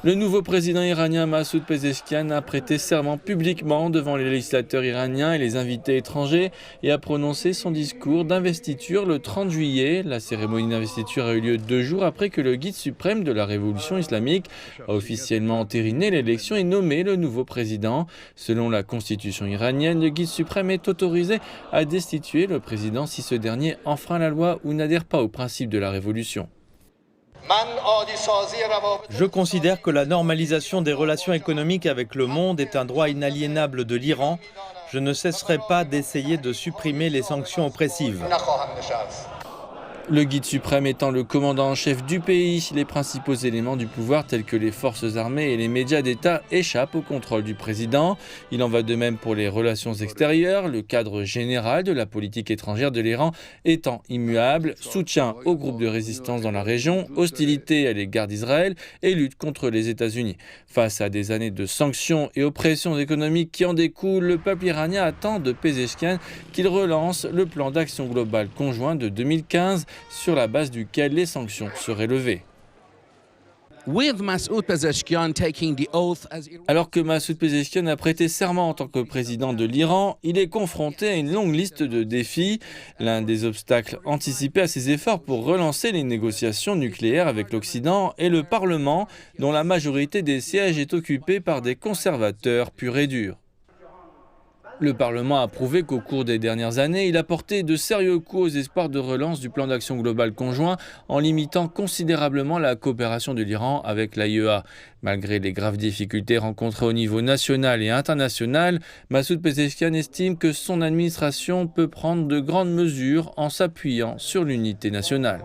Le nouveau président iranien Massoud Pezeshkian a prêté serment publiquement devant les législateurs iraniens et les invités étrangers et a prononcé son discours d'investiture le 30 juillet. La cérémonie d'investiture a eu lieu 2 jours après que le guide suprême de la révolution islamique a officiellement entériné l'élection et nommé le nouveau président. Selon la constitution iranienne, le guide suprême est autorisé à destituer le président si ce dernier enfreint la loi ou n'adhère pas aux principes de la révolution. Je considère que la normalisation des relations économiques avec le monde est un droit inaliénable de l'Iran. Je ne cesserai pas d'essayer de supprimer les sanctions oppressives. Le guide suprême étant le commandant en chef du pays, les principaux éléments du pouvoir tels que les forces armées et les médias d'État échappent au contrôle du président. Il en va de même pour les relations extérieures, le cadre général de la politique étrangère de l'Iran étant immuable, soutien aux groupes de résistance dans la région, hostilité à l'égard d'Israël et lutte contre les États-Unis. Face à des années de sanctions et oppressions économiques qui en découlent, le peuple iranien attend de Pezeshkian qu'il relance le plan d'action globale conjoint de 2015 sur la base duquel les sanctions seraient levées. Alors que Massoud Pezeshkian a prêté serment en tant que président de l'Iran, il est confronté à une longue liste de défis. L'un des obstacles anticipés à ses efforts pour relancer les négociations nucléaires avec l'Occident est le Parlement, dont la majorité des sièges est occupée par des conservateurs purs et durs. Le Parlement a prouvé qu'au cours des dernières années, il a porté de sérieux coups aux espoirs de relance du plan d'action global conjoint en limitant considérablement la coopération de l'Iran avec l'AIEA. Malgré les graves difficultés rencontrées au niveau national et international, Massoud Pezeshkian estime que son administration peut prendre de grandes mesures en s'appuyant sur l'unité nationale.